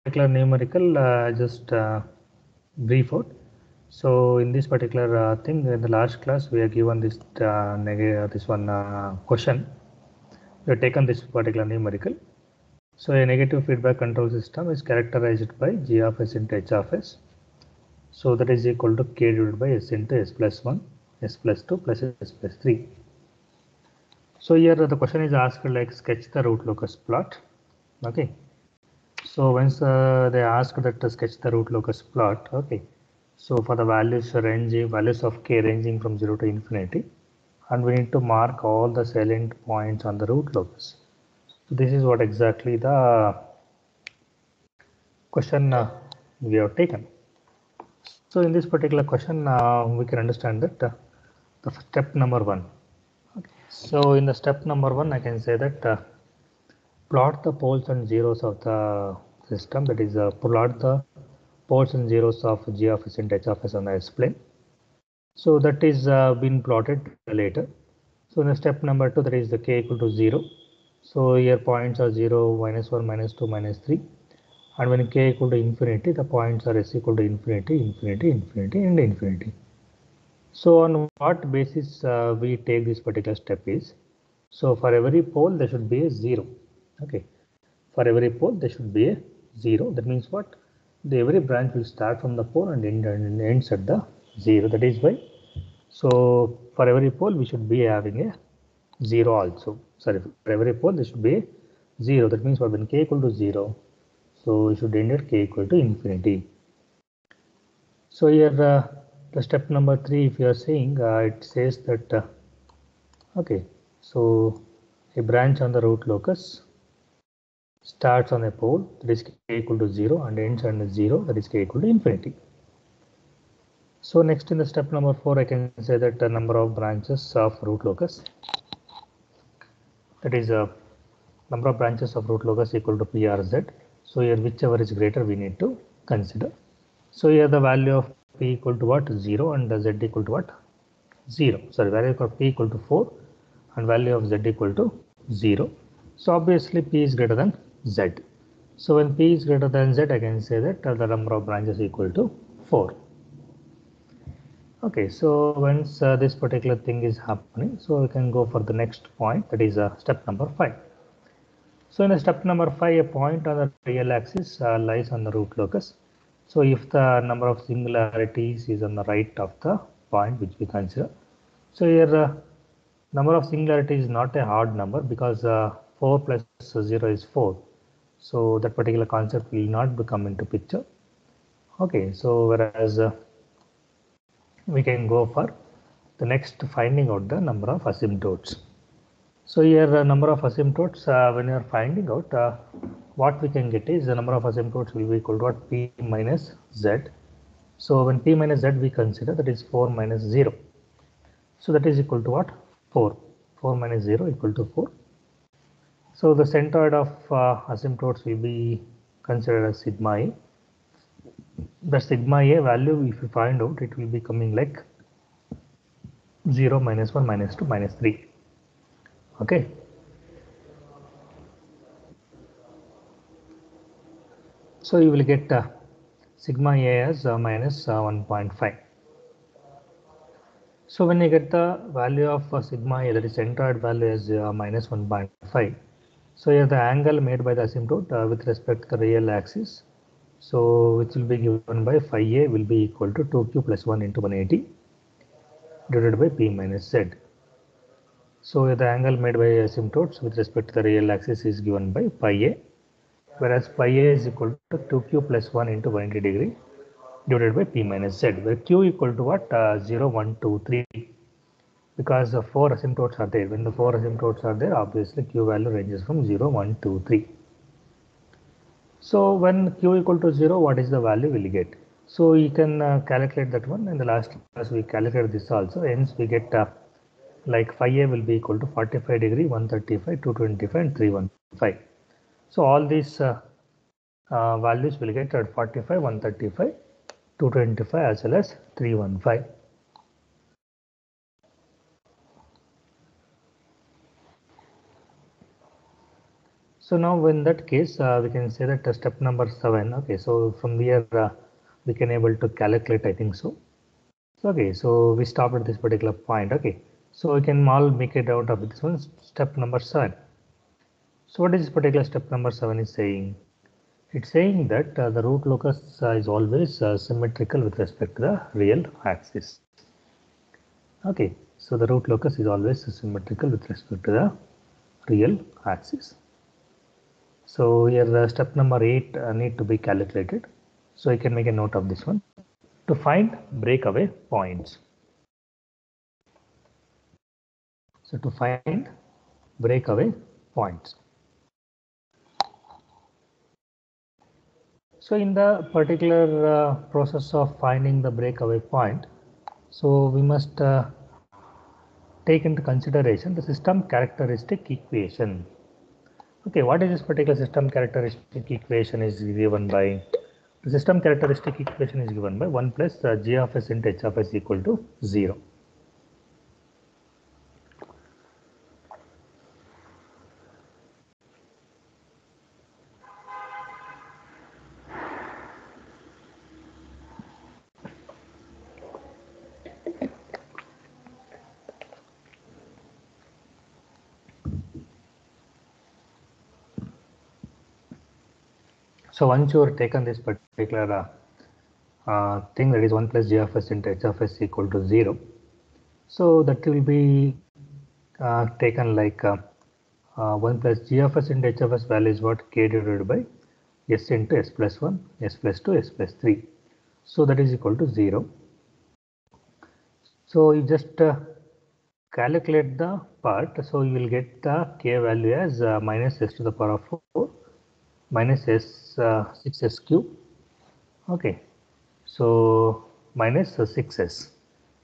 particular numerical, just brief out. So in this particular thing, in the last class, we are given this question. We have taken this particular numerical. So a negative feedback control system is characterized by G of S into H of S. So that is equal to K divided by S into S plus 1, S plus 2 plus S plus 3. So here the question is asked like sketch the root locus plot. Okay. So once they ask that to sketch the root locus plot, okay. So for the values of k ranging from 0 to infinity, and we need to mark all the salient points on the root locus. So this is what exactly the question we have taken. So in this particular question, we can understand that the step number 1. Okay. So in the step number 1, I can say that plot the poles and zeros of the system, that is plot the poles and zeros of G of S and H of S on the S plane. So that is been plotted later. So in the step number 2, that is the k equal to 0. So here points are 0, minus 1, minus 2, minus 3. And when k equal to infinity, the points are S equal to infinity, infinity, infinity, and infinity. So on what basis we take this particular step is, so for every pole there should be a 0. Okay. For every pole there should be a 0. That means what? Every branch will start from the pole and ends at the 0. That is why. So for every pole we should be having a 0 also. Sorry, for every pole there should be a 0. That means when k equal to 0, so we should end at k equal to infinity. So here the step number 3, if you are seeing, it says that okay, so a branch on the root locus starts on a pole, that is k equal to 0, and ends on 0, that is k equal to infinity. So next in the step number 4, I can say that the number of branches of root locus, that is number of branches of root locus equal to p r z. So here whichever is greater we need to consider. So here the value of p equal to what? 0, and the z equal to what? 0. Sorry, value of p equal to 4 and value of z equal to 0. So obviously p is greater than z. So when p is greater than z, I can say that the number of branches equal to 4. Okay, so once this particular thing is happening, so we can go for the next point, that is step number 5. So in step number 5, a point on the real axis lies on the root locus. So if the number of singularities is on the right of the point which we consider. So here number of singularities is not a hard number because 4 plus 0 is 4. So that particular concept will not come into picture. Okay, so whereas we can go for the next finding out the number of asymptotes. So here number of asymptotes, when you are finding out, what we can get is the number of asymptotes will be equal to what? P minus z. So when p minus z we consider, that is 4 minus 0. So that is equal to what? 4. 4 minus 0 equal to 4. So the centroid of asymptotes will be considered as sigma a. The sigma a value, if you find out, it will be coming like 0, minus 1, minus 2, minus 3. Okay. So you will get sigma a as minus 1.5. So when you get the value of sigma a, that is centroid value as minus 1.5. So here the angle made by the asymptote with respect to the real axis, so which will be given by phi a will be equal to 2q plus 1 into 180 divided by p minus z. So the angle made by asymptotes with respect to the real axis is given by pi a, whereas pi a is equal to 2q plus 1 into 180 degree divided by p minus z, where q equal to what? 0, 1, 2, 3, because the 4 asymptotes are there. When the 4 asymptotes are there, obviously q value ranges from 0, 1, 2, 3. So when q equal to 0, what is the value we'll get? So you can calculate that one. In the last class we calculated this also. Hence we get like phi a will be equal to 45 degree, 135, 225 and 315. So all these values will get at 45, 135, 225 as well as 315. So now in that case, we can say that step number 7. Okay, so from here we can able to calculate, I think so. Okay, so we stop at this particular point. Okay, so we can all make it out of this one, step number 7. So what is this particular step number 7 is saying? It's saying that the root locus is always symmetrical with respect to the real axis. Okay, so the root locus is always symmetrical with respect to the real axis. So here step number 8 need to be calculated. So I can make a note of this one. To find breakaway points. So to find breakaway points. So in the particular process of finding the breakaway point, so we must take into consideration the system characteristic equation. Okay, what is this particular system characteristic equation is given by? The system characteristic equation is given by 1 plus g of s into h of s equal to 0. So once you are taken this particular thing, that is 1 plus g of s into h of s equal to 0. So that will be taken like 1 plus g of s into h of s value is what? K divided by s into s plus 1, s plus 2, s plus 3. So that is equal to 0. So you just calculate the part. So you will get the k value as minus s to the power of 4 minus s 6s cube. Okay, so minus 6s.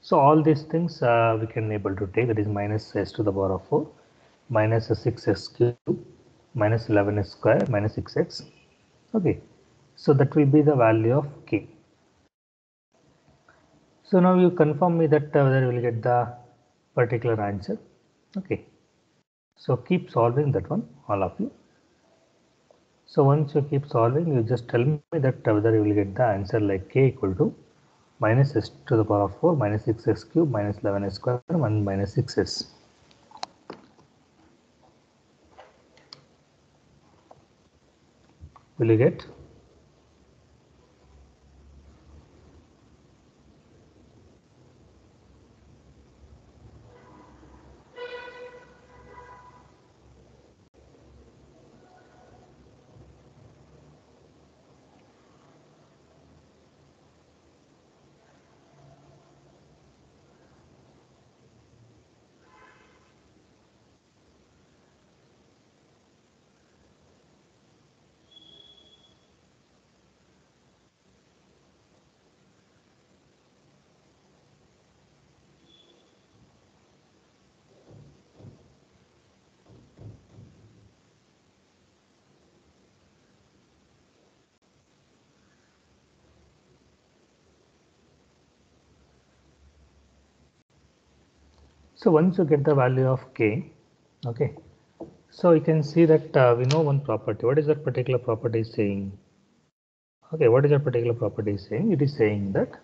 So all these things we can able to take, that is minus s to the power of 4 minus 6s cube minus 11s square minus 6x. Okay, so that will be the value of k. So now you confirm me that whether you will get the particular answer. Okay, so keep solving that one, all of you. So once you keep solving, you just tell me that whether you will get the answer like k equal to minus s to the power of 4 minus 6s cube minus 11s square 1 minus 6s. Will you get? So once you get the value of k, okay, so you can see that we know one property. What is that particular property saying? Okay, what is that particular property saying? It is saying that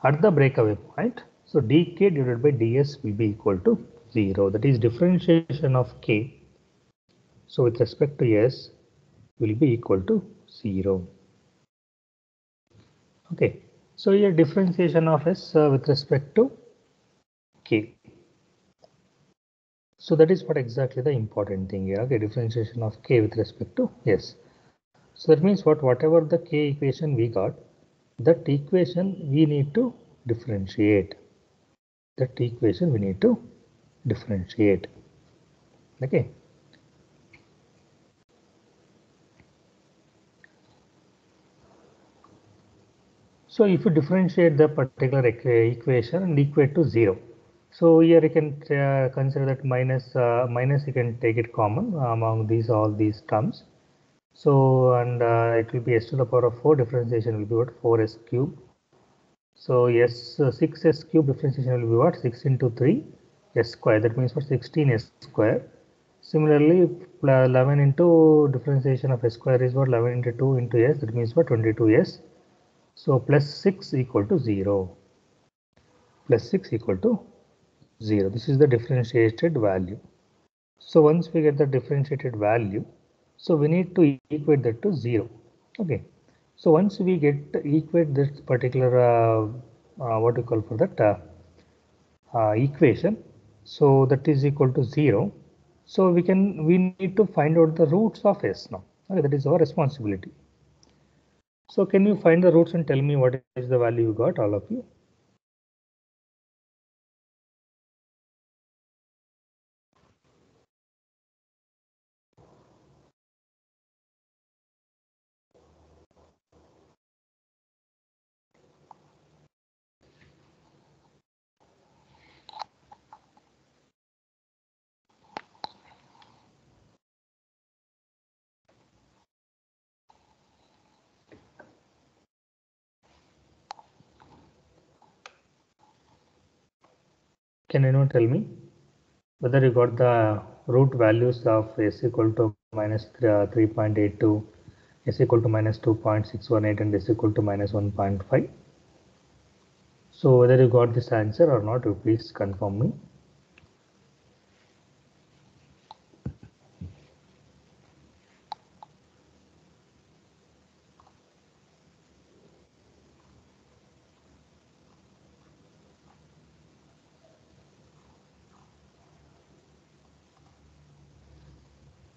at the breakaway point, so dk divided by ds will be equal to 0. That is differentiation of k. So with respect to s will be equal to 0. Okay, so here differentiation of s with respect to k. So that is what exactly the important thing here. Okay, differentiation of k with respect to s. So that means whatever the k equation we got, that equation we need to differentiate. That equation we need to differentiate. Okay. So if you differentiate the particular equation and equate to 0, so here you can consider that minus you can take it common among all these terms. So and it will be s to the power of 4, differentiation will be what? 4s cube. So s 6s cube differentiation will be what? 6 into 3 s square. That means for 16s square. Similarly, 11 into differentiation of s square is what? 11 into 2 into s, that means what? 22s. So plus 6 equal to 0. Plus 6 equal to 0. This is the differentiated value. So once we get the differentiated value, so we need to equate that to 0. Okay. So once we get equate this particular what we call for that equation, so that is equal to 0. So we need to find out the roots of s now. Okay, that is our responsibility. So can you find the roots and tell me what is the value you got, all of you? Can anyone tell me whether you got the root values of s equal to minus 3.82, s equal to minus 2.618 and s equal to minus 1.5? So whether you got this answer or not, you please confirm me.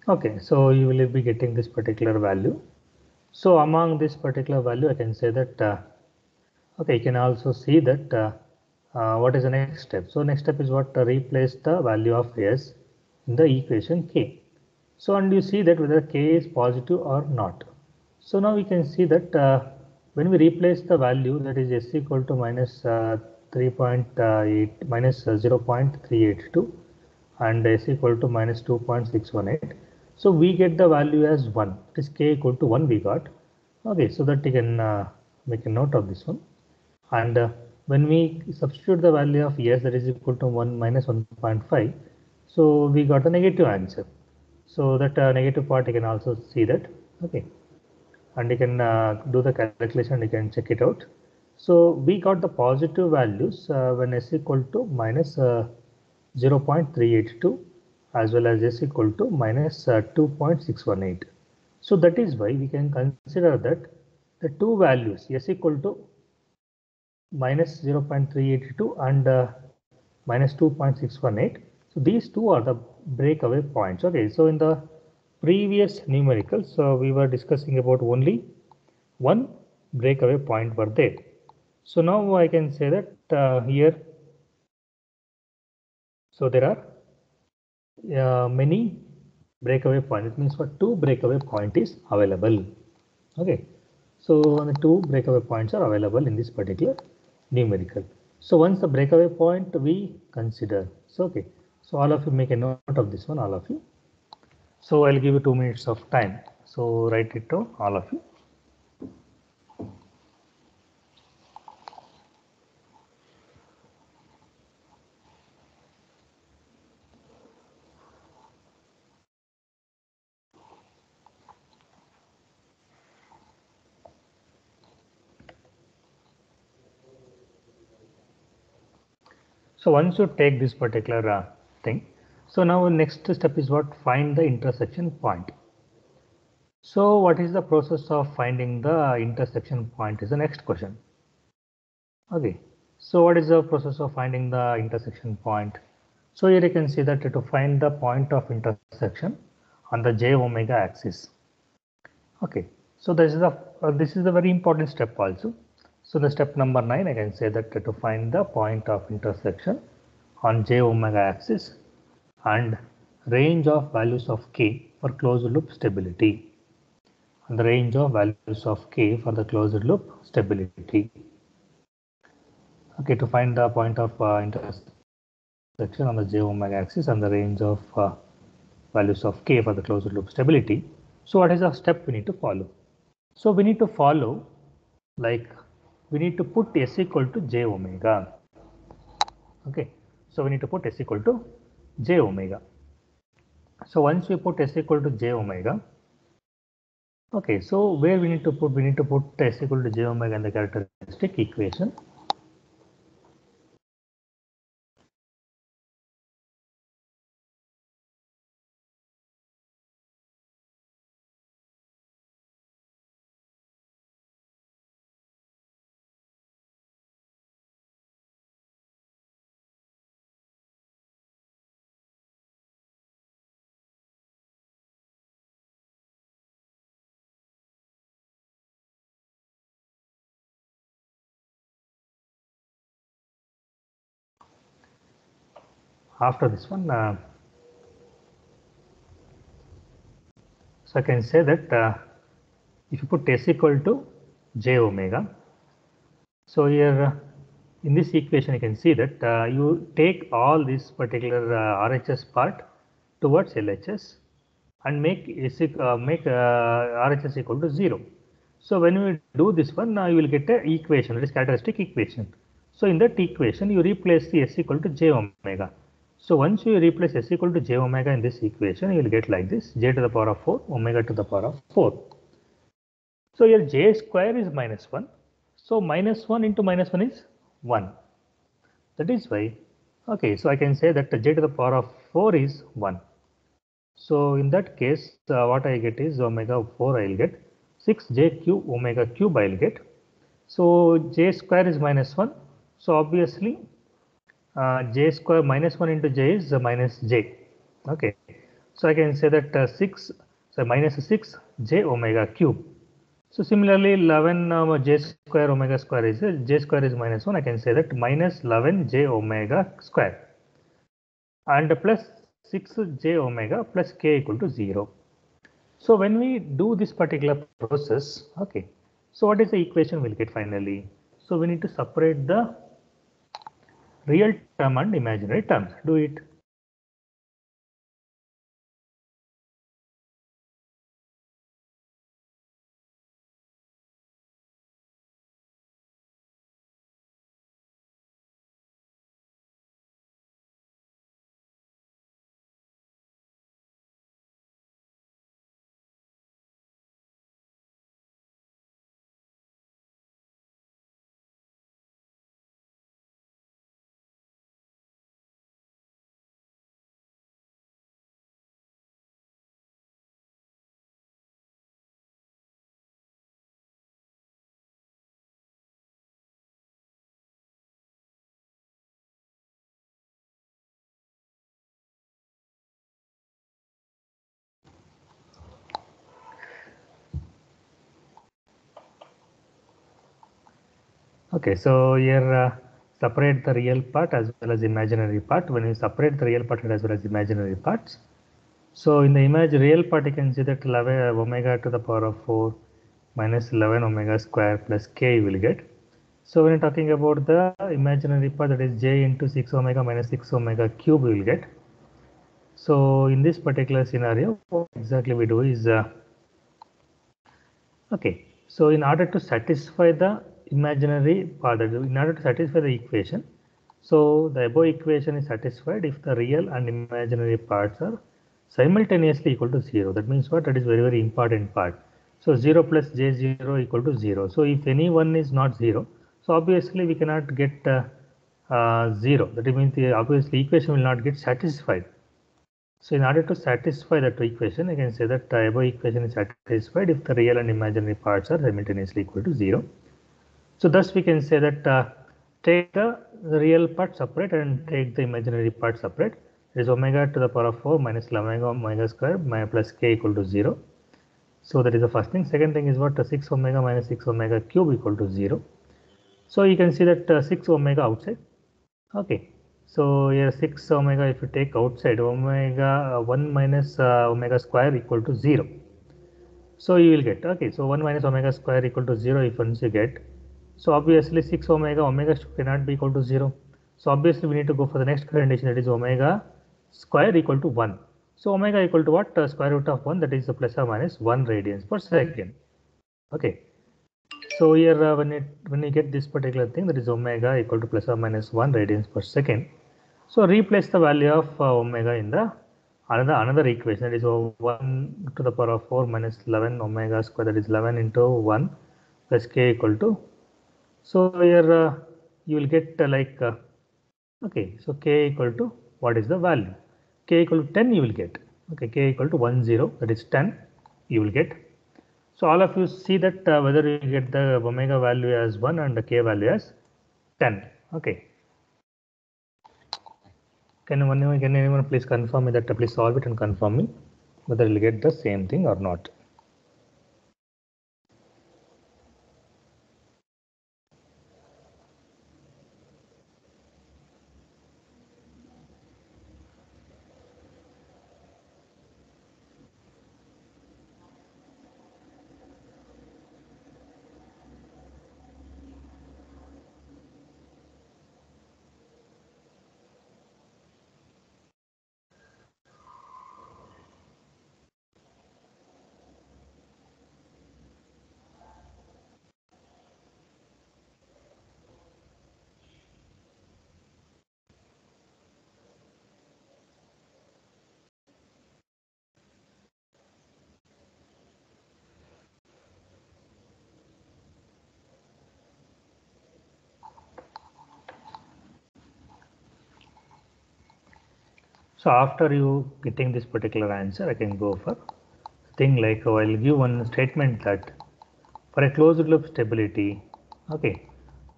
Okay, so you will be getting this particular value. So among this particular value, I can say that okay, you can also see that what is the next step. So next step is what? Replace the value of s in the equation k. So and you see that whether k is positive or not. So now we can see that when we replace the value, that is s equal to minus 3.8 minus 0.382 and s equal to minus 2.618. So we get the value as 1. It is k equal to 1 we got. Okay, so that you can make a note of this one. And when we substitute the value of s, that is equal to 1 minus 1.5, so we got a negative answer. So that negative part you can also see that. Okay, and you can do the calculation, you can check it out. So we got the positive values when s equal to minus 0.382 as well as s equal to minus 2.618. So that is why we can consider that the two values s equal to minus 0.382 and minus 2.618. So these two are the breakaway points. Okay, so in the previous numericals, we were discussing about only one breakaway point were there. So now I can say that here, so there are many breakaway points. It means for two breakaway point is available. Okay, so the two breakaway points are available in this particular numerical. So once the breakaway point we consider. So okay, so all of you make a note of this one, all of you. So I'll give you 2 minutes of time. So write it down, all of you. So once you take this particular thing, so now next step is what? Find the intersection point. So what is the process of finding the intersection point is the next question. Okay, so what is the process of finding the intersection point? So here you can see that to find the point of intersection on the j omega axis. Okay, so this is a very important step also. So the step number 9, I can say that to find the point of intersection on j omega axis and range of values of k for closed loop stability. And the range of values of k for the closed loop stability. Okay, to find the point of intersection on the j omega axis and the range of values of k for the closed loop stability. So what is the step we need to follow? So we need to follow, like we need to put s equal to j omega. Okay, so we need to put s equal to j omega. So once we put s equal to j omega, okay, so where we need to put s equal to j omega in the characteristic equation. After this one, so I can say that if you put s equal to j omega, so here in this equation you can see that you take all this particular RHS part towards LHS and make RHS equal to 0. So when we do this one, you will get an equation, that is characteristic equation. So in that equation, you replace the s equal to j omega. So once you replace s equal to j omega in this equation, you will get like this: j to the power of 4, omega to the power of 4. So here j square is minus 1. So minus 1 into minus 1 is 1. That is why, okay, so I can say that j to the power of 4 is 1. So in that case, what I get is omega 4 I will get 6j cube omega cube I will get. So j square is minus 1. So obviously j square minus 1 into j is minus j. Okay. So I can say that 6, so minus 6 j omega cube. So similarly 11 j square omega square is j square is minus 1. I can say that minus 11 j omega square and plus 6 j omega plus k equal to 0. So when we do this particular process, okay, so what is the equation we'll get finally? So we need to separate the real term and imaginary terms. Do it. Okay, so here separate the real part as well as imaginary part. When you separate the real part as well as imaginary parts, so in the real part, you can see that 11 omega to the power of 4 minus 11 omega square plus k you will get. So when you're talking about the imaginary part, that is j into 6 omega minus 6 omega cube you will get. So in this particular scenario, what exactly we do is, okay, so in order to satisfy the imaginary part, in order to satisfy the equation, so the above equation is satisfied if the real and imaginary parts are simultaneously equal to 0. That means what? That is very, very important part. So 0 plus j0 equal to 0. So if any one is not 0, so obviously we cannot get 0. That means the obviously equation will not get satisfied. So in order to satisfy that equation, I can say that the above equation is satisfied if the real and imaginary parts are simultaneously equal to 0. So thus we can say that take the real part separate and take the imaginary part separate. It is omega to the power of 4 minus omega square plus k equal to 0. So that is the first thing. Second thing is what? 6 omega minus 6 omega cube equal to 0. So you can see that 6 omega outside. Okay. So here 6 omega, if you take outside, omega 1 minus omega square equal to 0. So you will get, okay, so 1 minus omega square equal to 0 if once you get. So obviously 6 omega cannot be equal to 0. So obviously we need to go for the next condition, that is omega square equal to 1. So omega equal to what? Square root of 1, that is plus or minus 1 radians per second. Okay. So here when you get this particular thing, that is omega equal to plus or minus 1 radians per second. So replace the value of omega in the another equation, that is 1 to the power of 4 minus 11 omega square, that is 11 into 1 plus k equal to, so here you will get okay, so k equal to, what is the value? K equal to 10 you will get. Okay, k equal to 10, that is 10 you will get. So all of you see that whether you get the omega value as 1 and the k value as 10. Okay. Can anyone please confirm me that, please solve it and confirm me whether you will get the same thing or not. So after you getting this particular answer, I can go for thing like, I'll give one statement that for a closed loop stability, okay,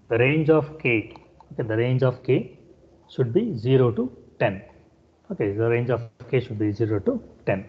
the range of k, okay, the range of k should be 0 to 10. Okay, the range of k should be 0 to 10.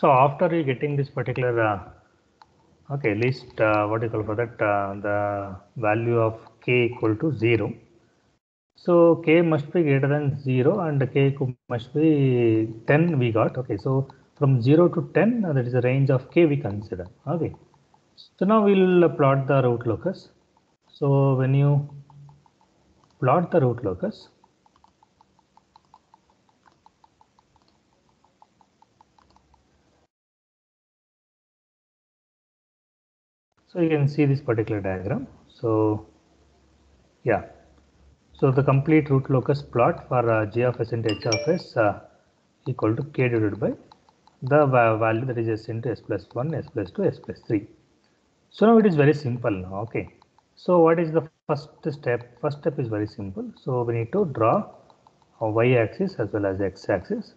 So after you getting this particular okay, list, what you call for that, the value of k equal to 0. So k must be greater than 0 and k must be 10 we got. Okay, so from 0 to 10, that is the range of k we consider. Okay, so now we'll plot the root locus. So when you plot the root locus, so you can see this particular diagram. So yeah, so the complete root locus plot for g of s into h of s equal to k divided by the value, that is s into s plus 1, s plus 2, s plus 3. So now it is very simple now. Okay, so what is the first step? First step is very simple. So we need to draw a y axis as well as x axis.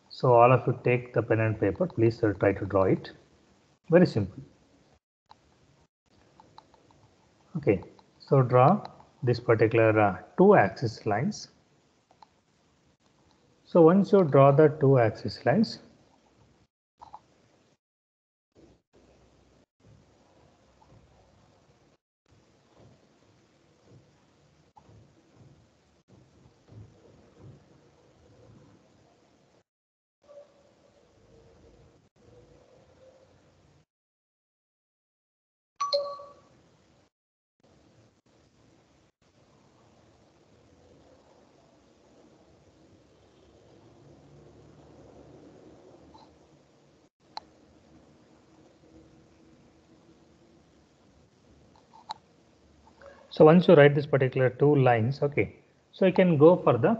So all of you take the pen and paper, please try to draw it. Very simple. Okay, so draw this particular two axis lines. So once you draw the two axis lines, so once you write this particular two lines, okay, So you can go for the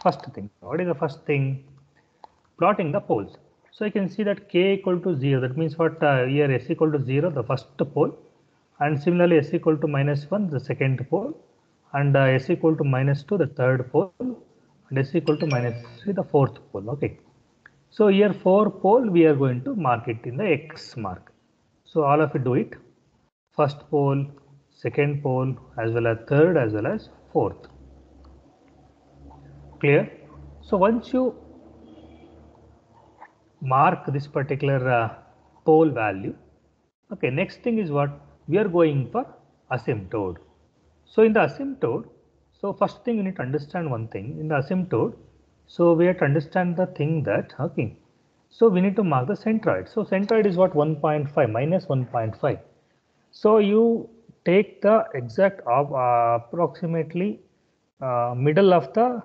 first thing. What is the first thing? Plotting the poles. So you can see that k equal to 0. That means what, here s equal to 0, the first pole, and similarly s equal to -1, the second pole, and s equal to -2, the third pole, and s equal to -3, the fourth pole. Okay. So here 4 pole we are going to mark it in the X mark. So all of you do it. First pole, second pole, as well as third, as well as fourth. Clear? So once you mark this particular pole value, okay, next thing is what? We are going for asymptote. So in the asymptote, so first thing you need to understand one thing. In the asymptote, so we have to understand the thing that, okay, so we need to mark the centroid. So centroid is what? 1.5 minus 1.5. So you take the exact of approximately middle of the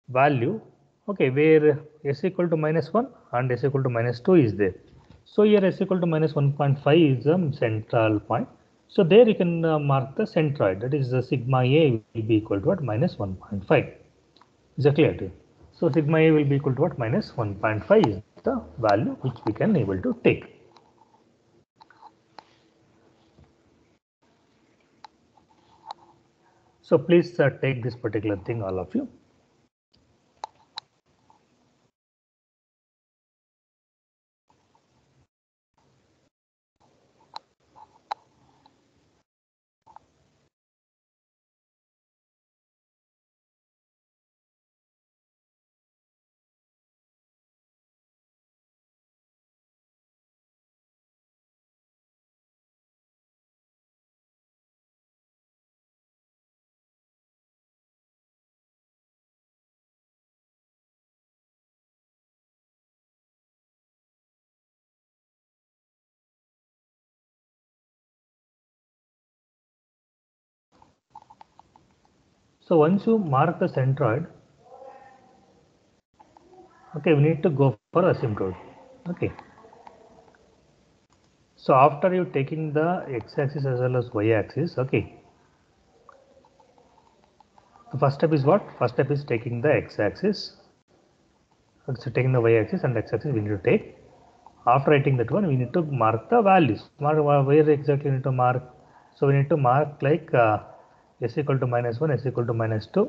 value, okay, where s equal to -1 and s equal to -2 is there. So here s equal to -1.5 is the central point. So there you can mark the centroid, that is the sigma a will be equal to what? -1.5. Is that clear to you? So sigma a will be equal to what? -1.5 is the value which we can able to take. So please take this particular thing, all of you. So once you mark the centroid, okay, we need to go for asymptote. Okay. So after you taking the x-axis as well as y-axis, okay. The first step is what? First step is taking the x-axis. So taking the y-axis and x-axis we need to take. After writing that one, we need to mark the values. Mark where exactly we need to mark. So we need to mark like s equal to -1, s equal to -2.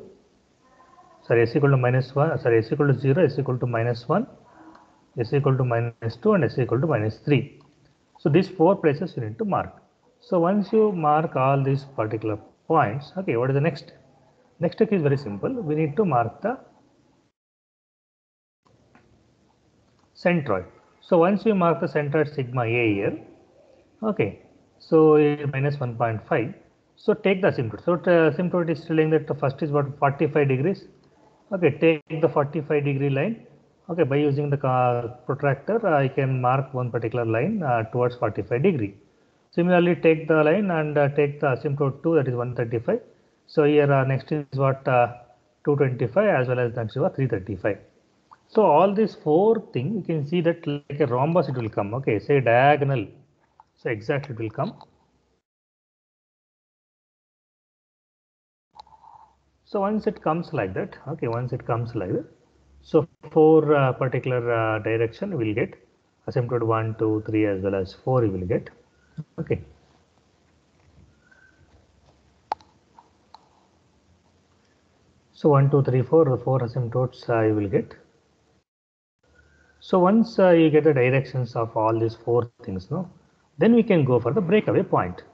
Sorry, s equal to -1. Sorry, s equal to 0, s equal to -1, s equal to -2, and s equal to -3. So these 4 places you need to mark. So once you mark all these particular points, okay, what is the next? Next step is very simple. We need to mark the centroid. So once you mark the centroid sigma a here, okay, so -1.5. So take the asymptote. So asymptote is telling that the first is what? 45 degrees. Okay, take the 45-degree line. Okay, by using the protractor, I can mark one particular line towards 45 degree. Similarly, take the line and take the asymptote 2, that is 135. So here next is what? 225, as well as next is what? 335. So all these 4 things, you can see that like a rhombus it will come. Okay, say diagonal. So exactly it will come. So once it comes like that, okay, once it comes like that, so for particular direction we will get asymptote 1, 2, 3 as well as 4 you will get. Okay. So 1, 2, 3, 4, the 4 asymptotes you will get. So once you get the directions of all these 4 things, no, then we can go for the breakaway point.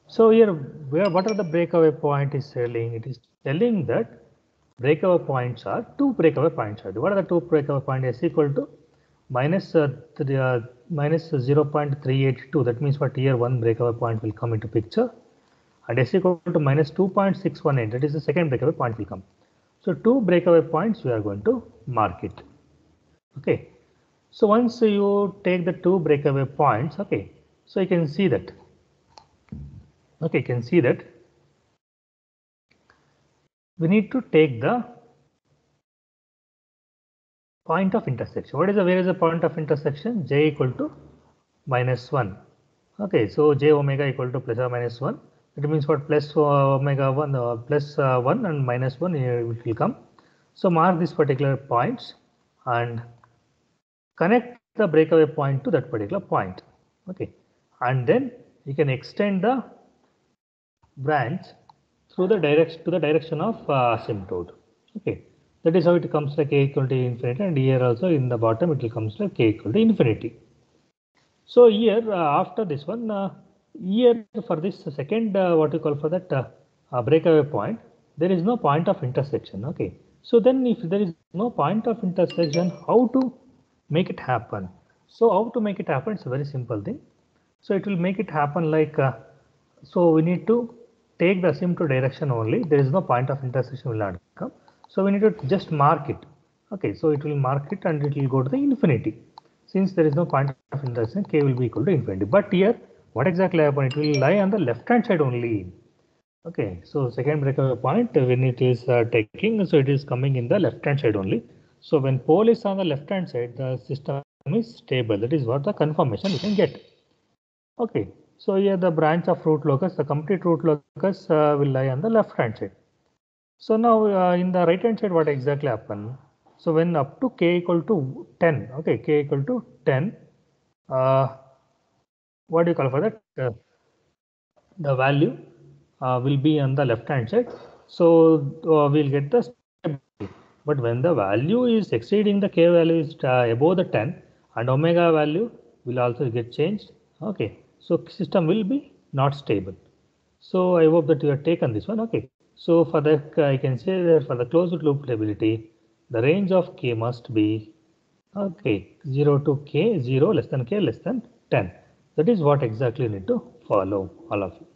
So here, what are the breakaway point is telling? It is telling that breakaway points are 2 breakaway points. What are the 2 breakaway points? S equal to minus 0.382. That means what? Here one breakaway point will come into picture, and s equal to minus 2.618. That is the second breakaway point will come. So 2 breakaway points we are going to mark it. Okay. So once you take the 2 breakaway points, okay, so you can see that. Okay, you can see that we need to take the point of intersection. What is where is the point of intersection? J equal to -1. Okay, so j omega equal to plus or minus 1. It means what? Plus omega 1 plus 1 and minus 1 here it will come. So mark this particular points and connect the breakaway point to that particular point. Okay, and then you can extend the branch through the direction of asymptote. Okay, that is how it comes like k equal to infinity, and here also in the bottom it will comes like k equal to infinity. So here after this one, here for this second what you call for that breakaway point, there is no point of intersection. Okay, so then if there is no point of intersection, how to make it happen? So how to make it happen? It's a very simple thing. So it will make it happen like so we need to take the asymptote direction only. There is no point of intersection will not come. So we need to just mark it. Okay, so it will mark it and it will go to the infinity. Since there is no point of intersection, k will be equal to infinity. But here, what exactly happen? It will lie on the left hand side only. Okay, so second breakaway point when it is taking, so it is coming in the left hand side only. So when pole is on the left hand side, the system is stable. That is what the confirmation you can get. Okay, so here the branch of root locus, the complete root locus will lie on the left hand side. So now in the right hand side, what exactly happen? So when up to k equal to 10, okay, k equal to 10, what do you call for that? The value will be on the left hand side. So we'll get the stability. But when the value is exceeding the k value is above the 10 and omega value will also get changed. Okay, so system will be not stable. So I hope that you have taken this one. Okay, so for that I can say that for the closed loop stability, the range of k must be okay 0 to k, 0 less than k less than 10. That is what exactly you need to follow, all of you.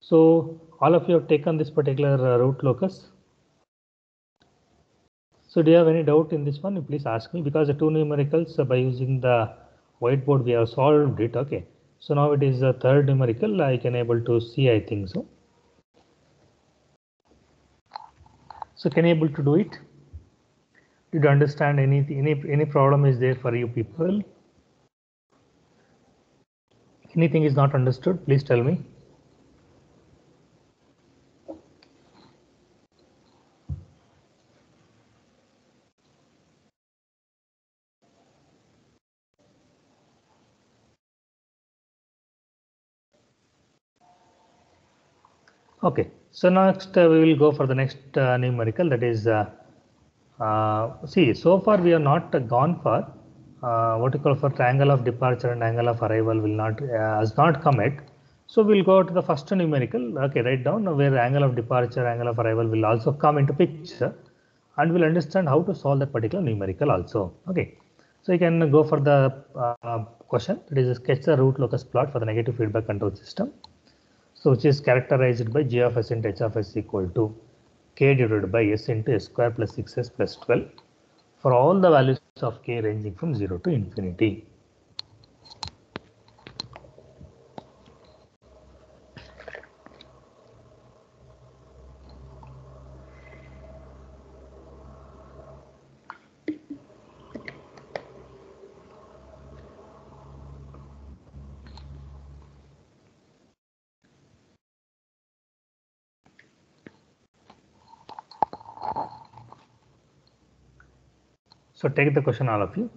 So all of you have taken this particular root locus. So do you have any doubt in this one? Please ask me, because the two numericals by using the whiteboard we have solved it. Okay, so now it is the third numerical. I can able to see, I think so. So can you able to do it? Did you understand anything? Any problem is there for you people? Anything is not understood? Please tell me. Okay, so next we will go for the next numerical, that is see, so far we have not gone for what you call for angle of departure and angle of arrival will not has not come yet. So we'll go to the first numerical. Okay, write down where angle of departure, angle of arrival will also come into picture, and we'll understand how to solve that particular numerical also. Okay, so you can go for the question, that is sketch the root locus plot for the negative feedback control system. So which is characterized by g of s into h of s equal to k divided by s into s square plus 6s plus 12 for all the values of k ranging from 0 to infinity. So take the question, all of you.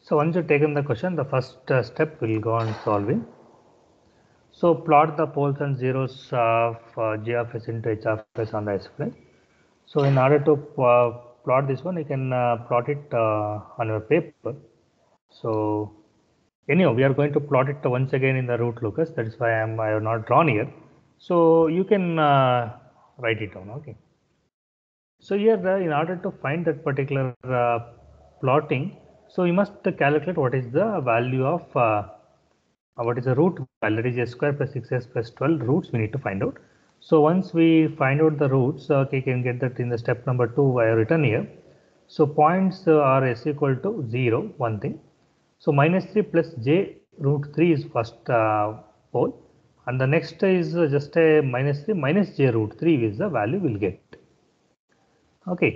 So once you've taken the question, the first step will go on solving. So plot the poles and zeros of g of s into h of s on the s-plane. So in order to plot this one, you can plot it on your paper. So anyhow, we are going to plot it once again in the root locus. That is why I have not drawn here. So you can write it down. Okay. So here, in order to find that particular plotting, so we must calculate what is the value of what is the root value, that is s square plus 6s plus 12 roots we need to find out. So once we find out the roots, okay, you can get that in the step number 2 I have written here. So points are s equal to 0, one thing. So minus 3 plus j root 3 is first pole, and the next is just a minus 3 minus j root 3 is the value we'll get. Okay.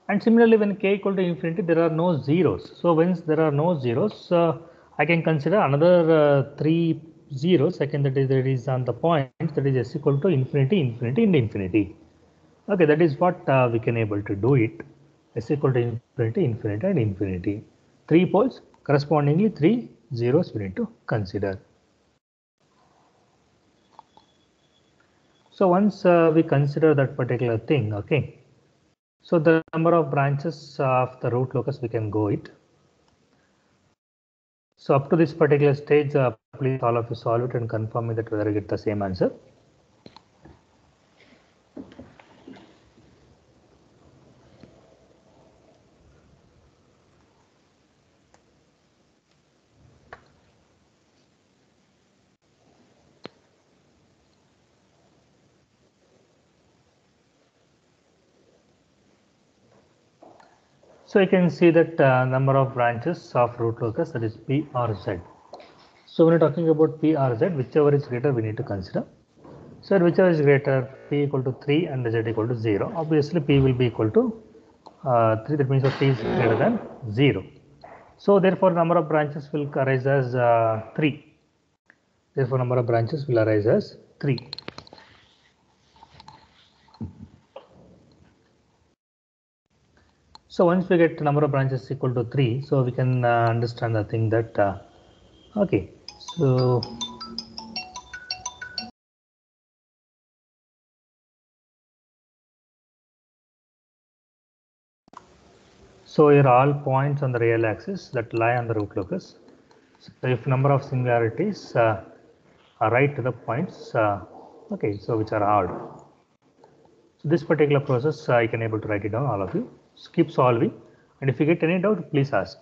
And similarly, when k equal to infinity, there are no zeros. So once there are no zeros, I can consider another 3 zeros. Second, that is on the point, that is s equal to infinity, infinity, and infinity. Okay, that is what we can able to do it. S equal to infinity, infinity, and infinity. 3 poles, correspondingly 3 zeros we need to consider. So once we consider that particular thing, okay. So the number of branches of the root locus we can go it. So up to this particular stage, please all of you solve it and confirm me that whether I get the same answer. So you can see that number of branches of root locus, that is P or Z. So when you're talking about P or Z, whichever is greater we need to consider. So whichever is greater, P equal to 3 and Z equal to 0. Obviously P will be equal to 3, that means that P is greater than 0. So therefore number of branches will arise as 3. Therefore number of branches will arise as 3. So once we get number of branches equal to 3, so we can understand the thing that okay, so here all points on the real axis that lie on the root locus. So if number of singularities are right to the points, okay, so which are odd. So this particular process I can able to write it down, all of you. Keep solving, and if you get any doubt, please ask.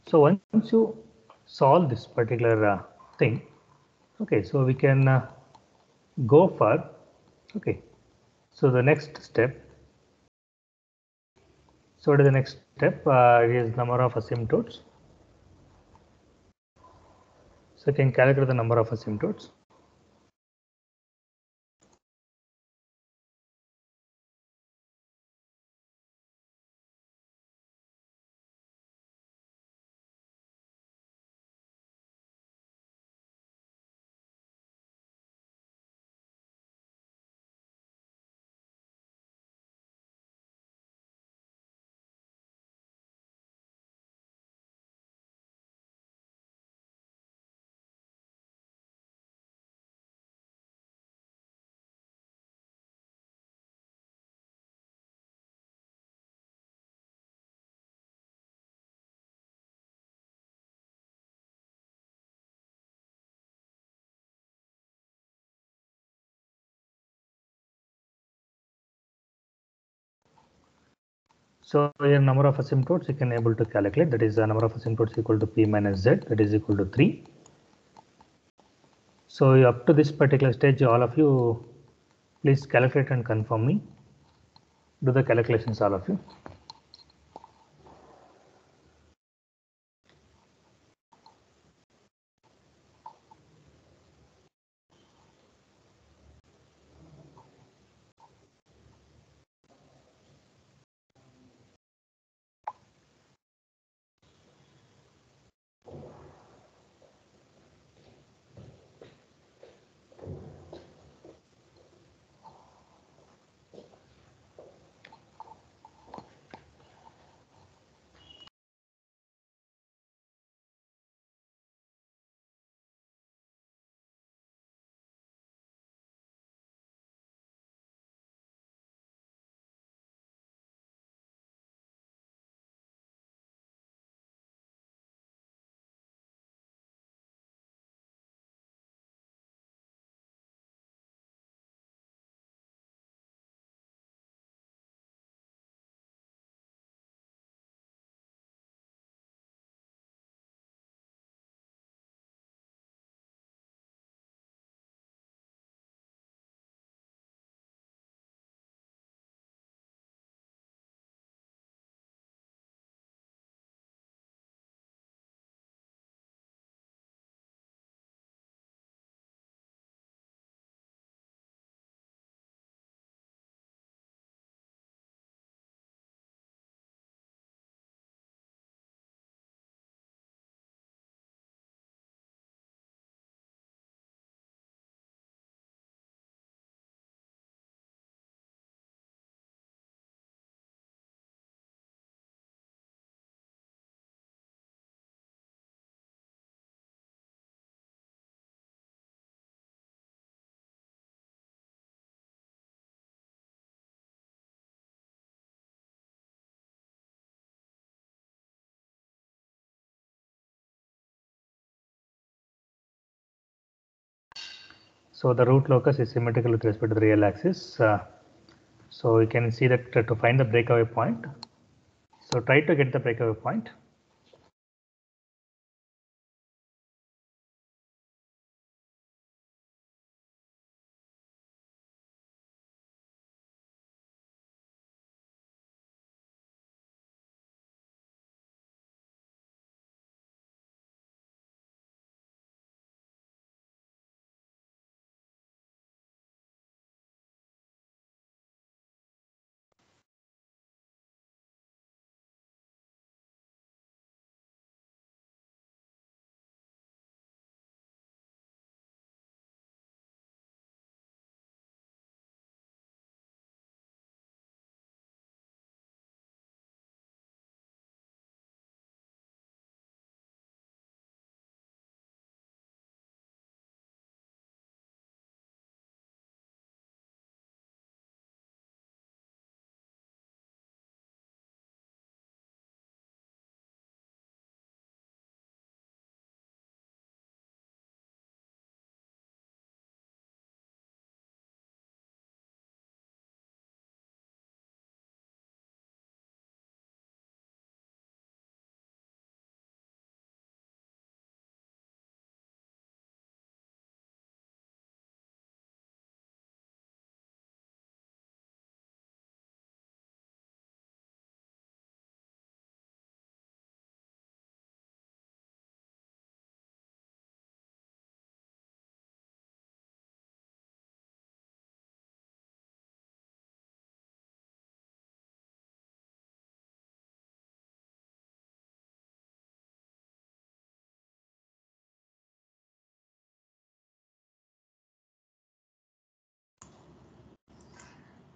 So once you solve this particular thing, okay, so we can go for, okay, so the next step. So what is the next step? Is number of asymptotes. So you can calculate the number of asymptotes. So here number of asymptotes you can able to calculate, that is the number of asymptotes equal to p minus z, that is equal to 3. So up to this particular stage, all of you please calculate and confirm me. Do the calculations, all of you. So the root locus is symmetrical with respect to the real axis. So you can see that to find the breakaway point. So try to get the breakaway point.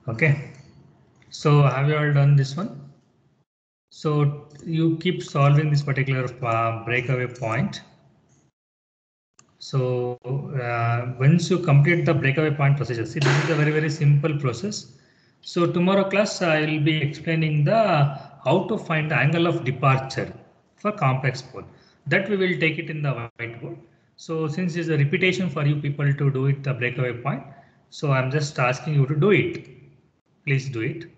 Okay. So have you all done this one? So you keep solving this particular breakaway point. So once you complete the breakaway point procedure, see, this is a very simple process. So tomorrow class I will be explaining the how to find the angle of departure for complex pole. That we will take it in the whiteboard. So since it's a repetition for you people to do it the breakaway point, so I'm just asking you to do it. Please do it.